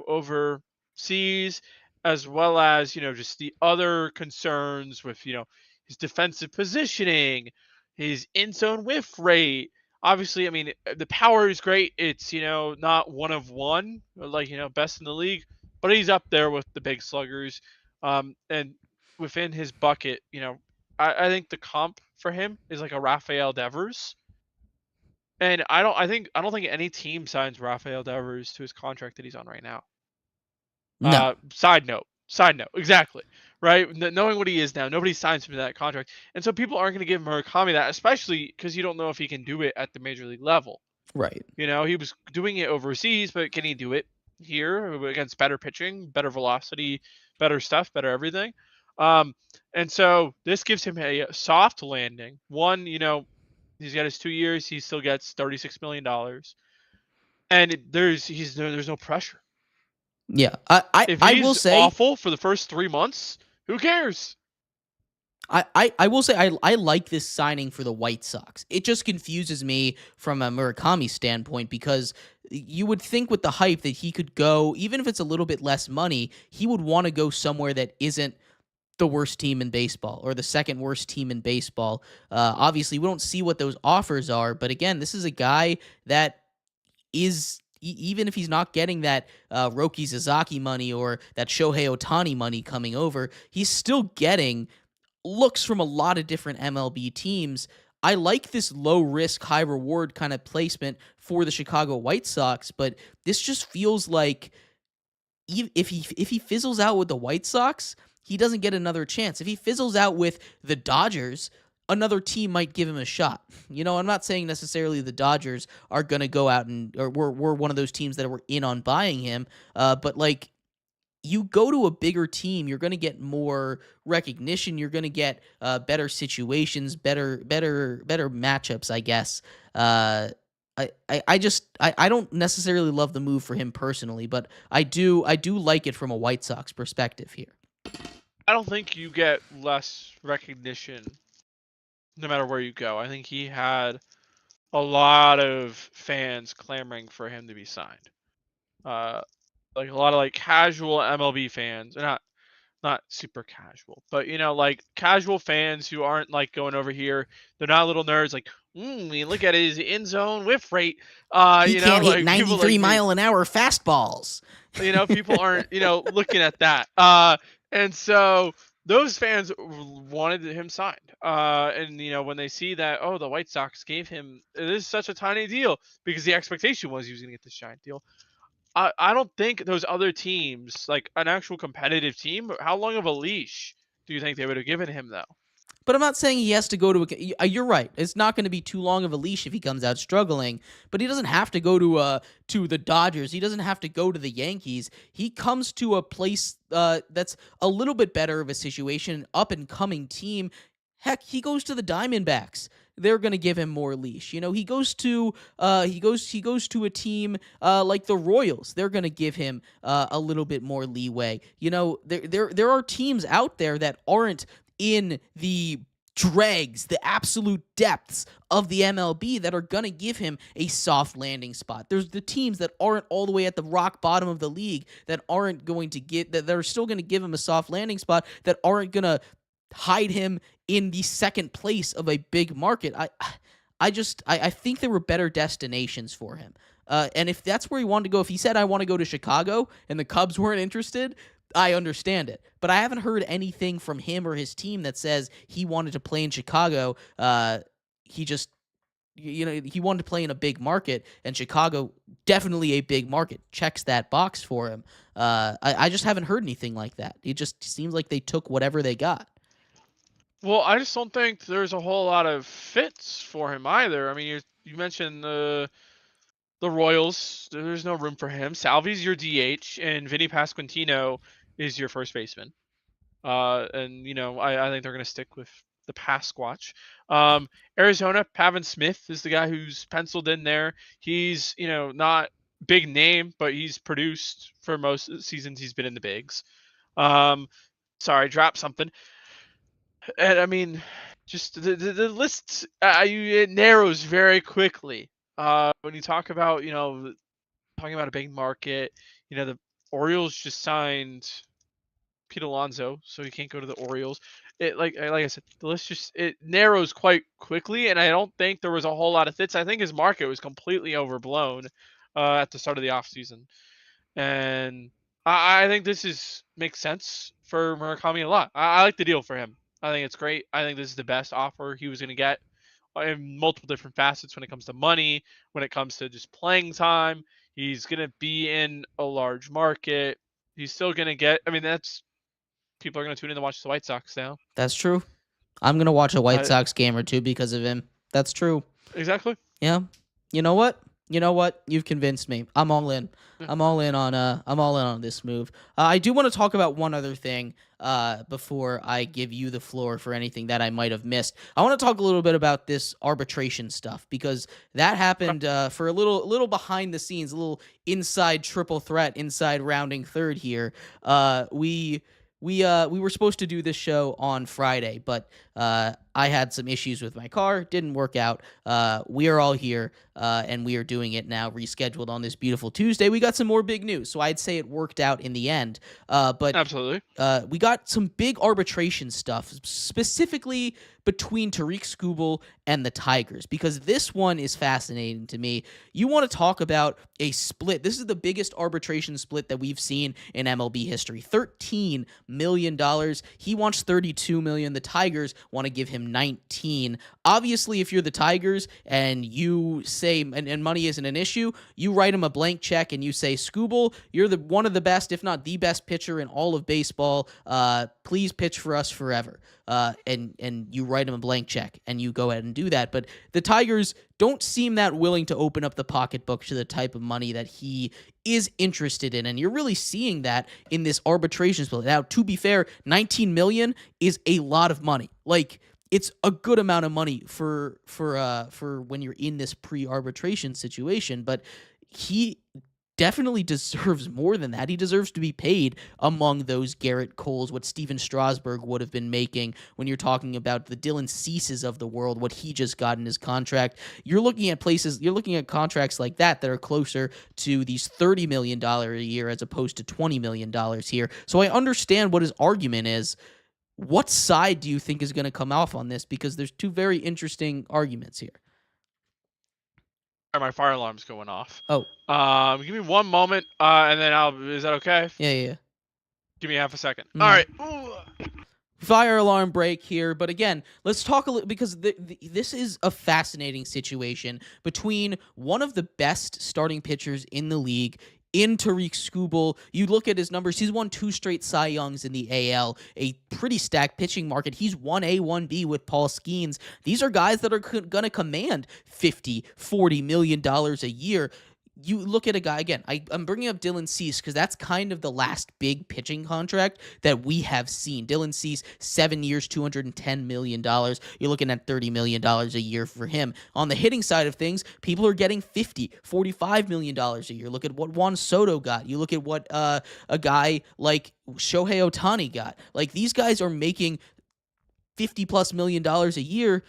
overseas, as well as just the other concerns with his defensive positioning, his in zone whiff rate. Obviously, I mean the power is great. It's not one of one, like best in the league, but he's up there with the big sluggers. And within his bucket, I think the comp for him is like a Rafael Devers. And I don't think any team signs Rafael Devers to his contract that he's on right now. No, Side note, exactly. Right? Knowing what he is now, nobody signs him to that contract. And so people aren't going to give Murakami that, especially because you don't know if he can do it at the major league level. right. He was doing it overseas, but can he do it here against better pitching, better velocity, better stuff, better everything? Um, and so this gives him a soft landing. One, he's got his 2 years. He still gets $36 million, and there's no pressure. Yeah, If I will he's say awful for the first 3 months, who cares? I will say I like this signing for the White Sox. It just confuses me from a Murakami standpoint because you would think with the hype that he could go, even if it's a little bit less money, he would want to go somewhere that isn't the worst team in baseball or the second worst team in baseball. Obviously, we don't see what those offers are, but again, this is a guy that is even if he's not getting that Roki Sasaki money or that Shohei Otani money coming over, he's still getting looks from a lot of different MLB teams. I like this low risk, high reward kind of placement for the Chicago White Sox, but this just feels like if he fizzles out with the White Sox, he doesn't get another chance. If he fizzles out with the Dodgers, another team might give him a shot. I'm not saying necessarily the Dodgers are going to go out or we're one of those teams that were in on buying him, but like you go to a bigger team, you're going to get more recognition. You're going to get better situations, better matchups, I guess. I don't necessarily love the move for him personally, but I do like it from a White Sox perspective here. I don't think you get less recognition no matter where you go. I think he had a lot of fans clamoring for him to be signed. Like a lot of like casual MLB fans, not super casual, but like casual fans who aren't like going over here. They're not little nerds like, look at his in zone whiff rate. He can't hit Like people 93 like me. mile an hour fastballs. People aren't looking at that. And so those fans wanted him signed. And when they see that, oh, the White Sox gave him, it is such a tiny deal because the expectation was he was going to get this giant deal. I don't think those other teams, like an actual competitive team, how long of a leash do you think they would have given him though? But I'm not saying he has to go to you're right. It's not going to be too long of a leash if he comes out struggling, but he doesn't have to go to the Dodgers. He doesn't have to go to the Yankees. He comes to a place that's a little bit better of a situation, up and coming team. Heck, he goes to the Diamondbacks. They're going to give him more leash. He goes to a team like the Royals. They're going to give him a little bit more leeway. There are teams out there that aren't in the dregs, the absolute depths of the MLB that are going to give him a soft landing spot. There's the teams that aren't all the way at the rock bottom of the league that aren't going to get, that are still going to give him a soft landing spot, that aren't going to hide him in the second place of a big market. I think there were better destinations for him. And if that's where he wanted to go, if he said, I want to go to Chicago and the Cubs weren't interested, I understand it. But I haven't heard anything from him or his team that says he wanted to play in Chicago. He just, he wanted to play in a big market, and Chicago, definitely a big market, checks that box for him. I just haven't heard anything like that. It just seems like they took whatever they got. Well, I just don't think there's a whole lot of fits for him either. I mean, you mentioned the Royals. There's no room for him. Salvi's your DH, and Vinny Pasquantino is your first baseman. And I think they're going to stick with the Pasquatch. Arizona, Pavin Smith is the guy who's penciled in there. He's not big name, but he's produced for most of the seasons he's been in the bigs. Sorry, dropped something. And I mean, just the list, it narrows very quickly. When you talk about, talking about a big market, the Orioles just signed Pete Alonso, so he can't go to the Orioles. Like I said, the list it narrows quite quickly, and I don't think there was a whole lot of fits. I think his market was completely overblown at the start of the offseason. And I think this makes sense for Murakami a lot. I like the deal for him. I think it's great. I think this is the best offer he was going to get in multiple different facets when it comes to money, when it comes to just playing time. He's going to be in a large market. He's still going to get, people are going to tune in to watch the White Sox now. That's true. I'm going to watch a White Sox game or two because of him. That's true. Exactly. Yeah. You know what? You've convinced me. I'm all in. I'm all in on this move. I do want to talk about one other thing before I give you the floor for anything that I might have missed. I want to talk a little bit about this arbitration stuff, because that happened for a little behind the scenes, a little inside triple threat, inside rounding third here. We were supposed to do this show on Friday, but I had some issues with my car. Didn't work out. We are all here, and we are doing it now, rescheduled on this beautiful Tuesday. We got some more big news, so I'd say it worked out in the end. But absolutely, we got some big arbitration stuff, specifically between Tariq Skubal and the Tigers, because this one is fascinating to me. You want to talk about a split. This is the biggest arbitration split that we've seen in MLB history. $13 million. He wants $32 million. The Tigers want to give him 19. Obviously, if you're the Tigers and you say, and money isn't an issue, you write him a blank check and you say, Skubal, you're one of the best, if not the best pitcher in all of baseball. Please pitch for us forever. And you write him a blank check and you go ahead and do that. But the Tigers don't seem that willing to open up the pocketbook to the type of money that he is interested in. And you're really seeing that in this arbitration split. Now, to be fair, $19 million is a lot of money. Like, it's a good amount of money for when you're in this pre-arbitration situation, but he definitely deserves more than that. He deserves to be paid among those Garrett Coles, what Steven Strasburg would have been making when you're talking about the Dylan Ceases of the world, what he just got in his contract. You're looking at contracts like that are closer to these $30 million a year as opposed to $20 million here. So I understand what his argument is. What side do you think is going to come off on this? Because there's two very interesting arguments here. My fire alarm's going off. Oh. Give me one moment, and then is that okay? Yeah. Give me half a second. Mm-hmm. All right. Ooh. Fire alarm break here, but again, let's talk a little, because this is a fascinating situation between one of the best starting pitchers in the league, in Tariq Skubal. You look at his numbers, he's won 2 straight Cy Youngs in the AL, a pretty stacked pitching market. He's 1A, 1B with Paul Skeens. These are guys that are going to command $50, $40 million a year. You look at a guy, again, I'm bringing up Dylan Cease because that's kind of the last big pitching contract that we have seen. Dylan Cease, 7 years, $210 million. You're looking at $30 million a year for him. On the hitting side of things, people are getting $50, $45 million a year. Look at what Juan Soto got. You look at what a guy like Shohei Ohtani got. Like, these guys are making $50+ million a year,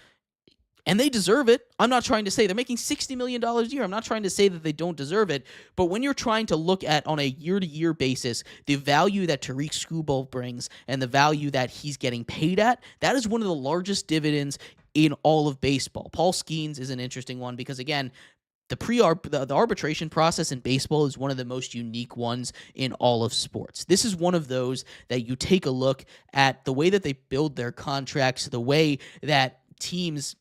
and they deserve it. I'm not trying to say they're making $60 million a year. I'm not trying to say that they don't deserve it. But when you're trying to look at, on a year-to-year basis, the value that Tarik Skubal brings and the value that he's getting paid at, that is one of the largest dividends in all of baseball. Paul Skeens is an interesting one because, again, the arbitration process in baseball is one of the most unique ones in all of sports. This is one of those that you take a look at the way that they build their contracts, the way that teams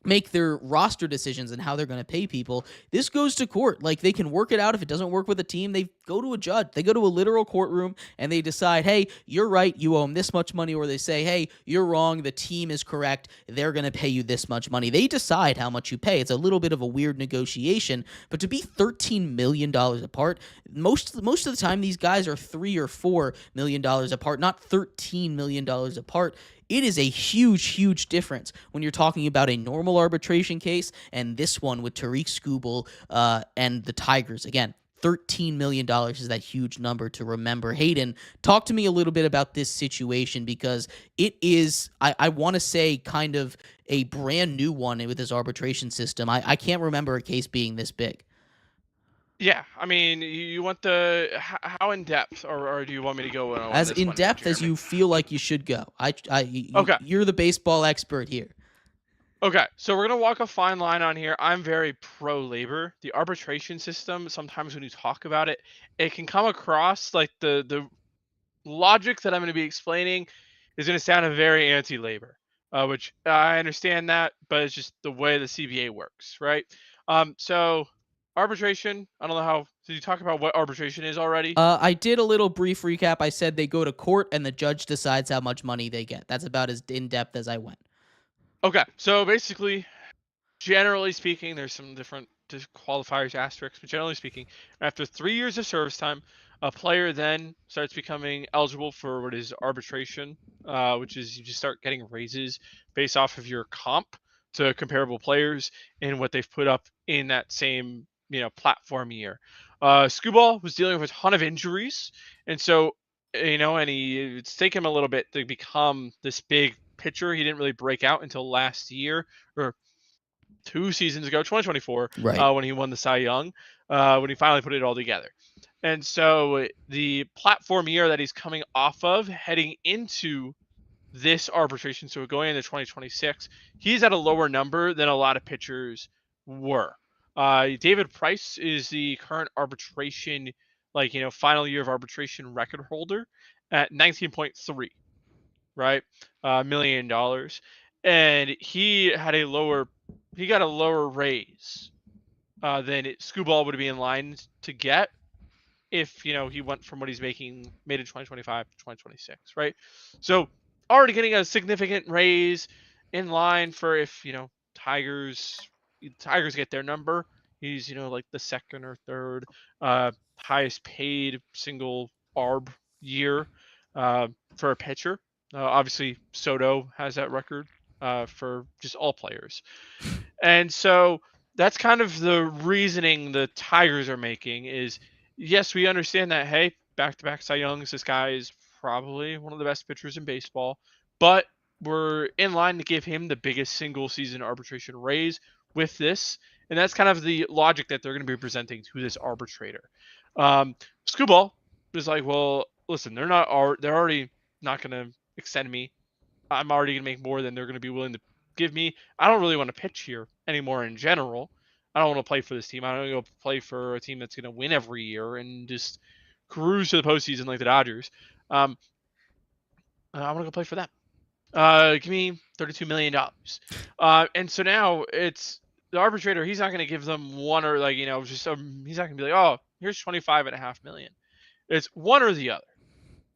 make their roster decisions and how they're going to pay people. This goes to court. Like, they can work it out. If it doesn't work with a team, they go to a judge. They go to a literal courtroom and they decide, hey, you're right, you owe them this much money. Or they say, hey, you're wrong, the team is correct, they're going to pay you this much money. They decide how much you pay. It's a little bit of a weird negotiation, but to be $13 million apart, most of the time these guys are $3 or $4 million apart, not $13 million apart. It is a huge, huge difference when you're talking about a normal arbitration case and this one with Tarik Skubal and the Tigers. Again, $13 million is that huge number to remember. Hayden, talk to me a little bit about this situation because it is, I want to say, kind of a brand new one with this arbitration system. I can't remember a case being this big. Yeah, I mean, you want the how in depth, or do you want me to go on As this in one, depth as Jeremy? you feel like you should go. Okay. You're the baseball expert here. Okay, so we're gonna walk a fine line on here. I'm very pro labor. The arbitration system, sometimes when you talk about it, it can come across like the logic that I'm going to be explaining is going to sound very anti-labor, which I understand that, but it's just the way the CBA works, right? So arbitration. I don't know how. Did you talk about what arbitration is already? I did a little brief recap. I said they go to court and the judge decides how much money they get. That's about as in depth as I went. Okay, so basically, generally speaking, there's some different qualifiers, asterisks, but generally speaking, after 3 years of service time, a player then starts becoming eligible for what is arbitration, which is you just start getting raises based off of your comp to comparable players and what they've put up in that same platform year. Skubal was dealing with a ton of injuries, and so and it's taken him a little bit to become this big pitcher. He didn't really break out until last year, or 2 seasons ago, 2024, Right. when he won the Cy Young, when he finally put it all together. And so the platform year that he's coming off of, heading into this arbitration, so going into 2026, he's at a lower number than a lot of pitchers were. David Price is the current arbitration, final year of arbitration record holder at 19.3, right? $1 million. And he got a lower raise than Skubal would be in line to get if he went from what he's made in 2025 to 2026, right? So already getting a significant raise in line for if Tigers get their number. He's like the second or third highest paid single arb year for a pitcher. Obviously, Soto has that record for just all players. And so that's kind of the reasoning the Tigers are making is, yes, we understand that, hey, back-to-back Cy Youngs, this guy is probably one of the best pitchers in baseball, but we're in line to give him the biggest single season arbitration raise with this. And that's kind of the logic that they're going to be presenting to this arbitrator. Skubal is like, well, listen, they're already not going to extend me. I'm already going to make more than they're going to be willing to give me. I don't really want to pitch here anymore in general. I don't want to play for this team. I don't want to go play for a team that's going to win every year and just cruise to the postseason like the Dodgers. I want to go play for them. Give me $32 million. And so now it's the arbitrator. He's not going to give them one or he's not going to be like, oh, here's 25.5 million. It's one or the other.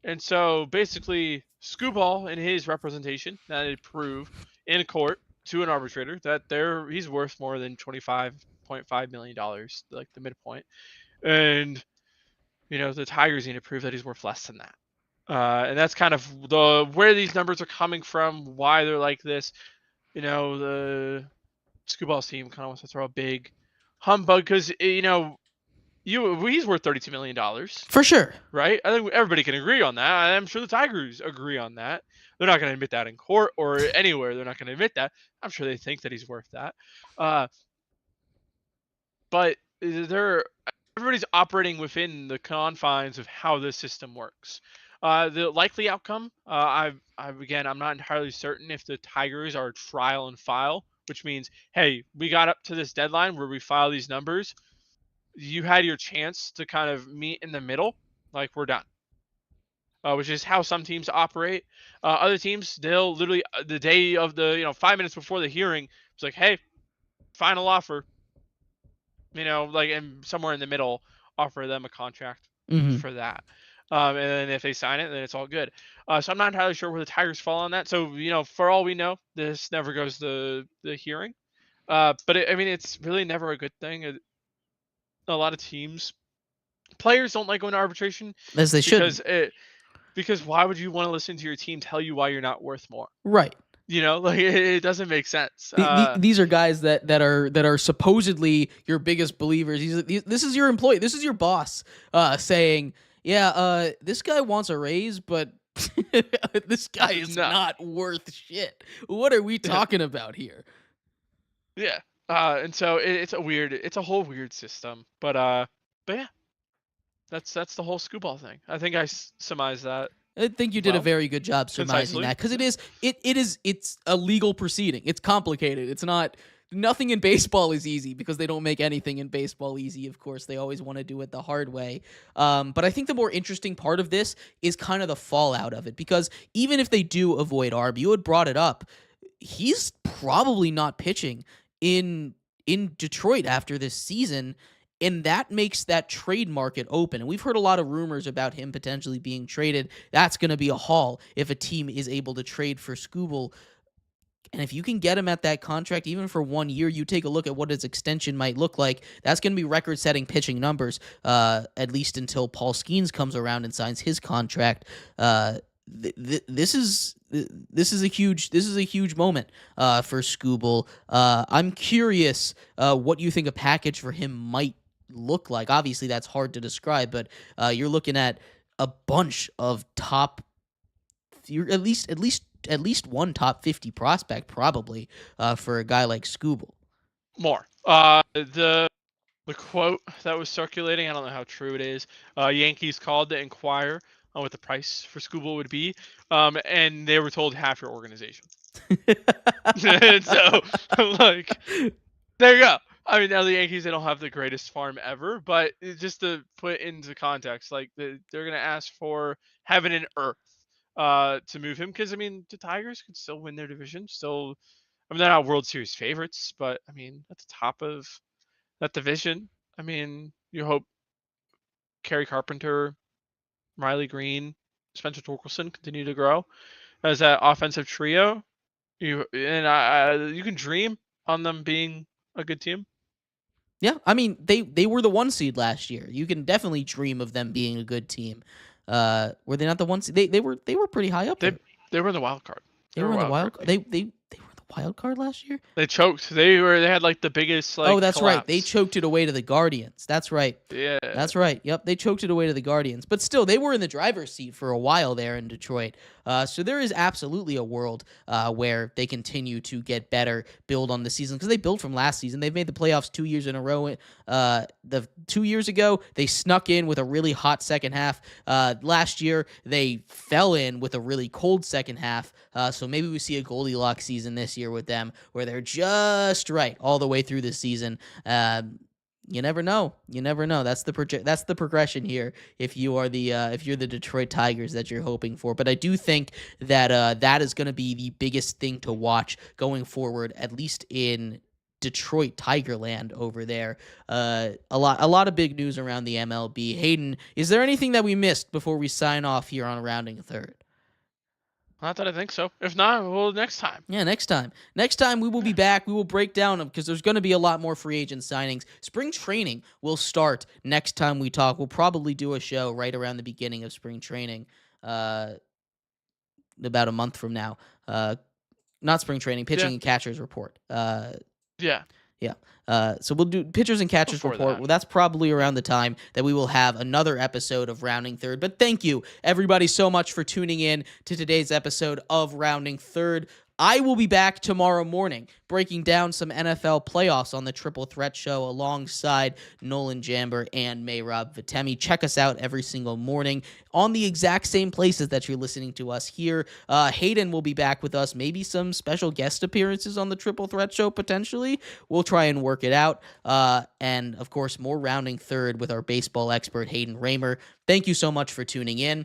And so basically, Skubal and his representation that it prove in court to an arbitrator that he's worth more than $25.5 million, like the midpoint. And the Tigers need to prove that he's worth less than that. And that's kind of where these numbers are coming from, why they're like this. The Skubal's team kind of wants to throw a big humbug because he's worth $32 million, For sure. right? I think everybody can agree on that. I'm sure the Tigers agree on that. They're not going to admit that in court or anywhere. They're not going to admit that. I'm sure they think that he's worth that. Uh, but they're everybody's operating within the confines of how this system works. The likely outcome, I'm not entirely certain if the Tigers are trial and file, which means, hey, we got up to this deadline where we file these numbers. You had your chance to kind of meet in the middle, like we're done. Which is how some teams operate. Other teams, they'll literally the day of the 5 minutes before the hearing, it's like, hey, final offer. Like and somewhere in the middle, offer them a contract Mm-hmm. for that. And then if they sign it, then it's all good. So I'm not entirely sure where the Tigers fall on that. So for all we know, this never goes to the hearing. But it's really never a good thing. A lot of teams, players don't like going to arbitration As they should. Because why would you want to listen to your team tell you why you're not worth more? Right. Like it doesn't make sense. These are guys that are supposedly your biggest believers. This is your employee. This is your boss saying, yeah, this guy wants a raise, but this guy is not worth shit. What are we talking about here? Yeah. And so it's a whole weird system. But yeah, that's the whole Scooball thing. I think I surmised that. I think you did a very good job surmising that, because it's a legal proceeding. It's complicated. It's not. Nothing in baseball is easy, because they don't make anything in baseball easy. Of course, they always want to do it the hard way. But I think the more interesting part of this is kind of the fallout of it, because even if they do avoid Arb, you had brought it up, he's probably not pitching in Detroit after this season. And that makes that trade market open. And we've heard a lot of rumors about him potentially being traded. That's going to be a haul if a team is able to trade for Skubal. And if you can get him at that contract, even for 1 year, you take a look at what his extension might look like. That's going to be record-setting pitching numbers, at least until Paul Skeens comes around and signs his contract. This is a huge moment for Skubal. I'm curious what you think a package for him might look like. Obviously, that's hard to describe, but you're looking at a bunch of top. You're at least one top 50 prospect probably for a guy like Skubal. More. The quote that was circulating, I don't know how true it is. Yankees called to inquire on what the price for Skubal would be, and they were told half your organization. And so, like, there you go. Now the Yankees, they don't have the greatest farm ever, but just to put into context, like they're gonna ask for heaven and earth to move him, because the Tigers could still win their division. Still, they're not World Series favorites, but at the top of that division, you hope Kerry Carpenter, Riley Green, Spencer Torkelson continue to grow as that offensive trio. You can dream on them being a good team. Yeah, they were the 1 seed last year. You can definitely dream of them being a good team. Were they not the 1 seed? They were pretty high up there. They were in the wild card. They were in the wild card. They were in the wild card last year? They choked. They had like the biggest that's collapse. right. They choked it away to the Guardians. That's right. Yeah. That's right. Yep, they choked it away to the Guardians. But still, they were in the driver's seat for a while there in Detroit. So there is absolutely a world where they continue to get better, build on the season, because they built from last season. They've made the playoffs 2 years in a row. The 2 years ago, they snuck in with a really hot second half. Last year, they fell in with a really cold second half. So maybe we see a Goldilocks season this year with them, where they're just right all the way through the season. You never know. That's the progression here. If you're the Detroit Tigers that you're hoping for, but I do think that that is going to be the biggest thing to watch going forward, at least in Detroit Tigerland over there. A lot of big news around the MLB. Hayden, is there anything that we missed before we sign off here on Rounding Third? Not that I think so. If not, well, next time. Yeah, next time. Next time we will be back. We will break down them, because there's going to be a lot more free agent signings. Spring training will start next time we talk. We'll probably do a show right around the beginning of spring training, about a month from now. Not spring training, pitching and catchers report. Yeah. Yeah. So we'll do pitchers and catchers Before report. that. Well, that's probably around the time that we will have another episode of Rounding Third. But thank you, everybody, so much for tuning in to today's episode of Rounding Third. I will be back tomorrow morning breaking down some NFL playoffs on the Triple Threat Show alongside Nolan Jamber and Mehrob Fatemi. Check us out every single morning on the exact same places that you're listening to us here. Hayden will be back with us. Maybe some special guest appearances on the Triple Threat Show potentially. We'll try and work it out. And, of course, more Rounding Third with our baseball expert, Hayden Raymer. Thank you so much for tuning in.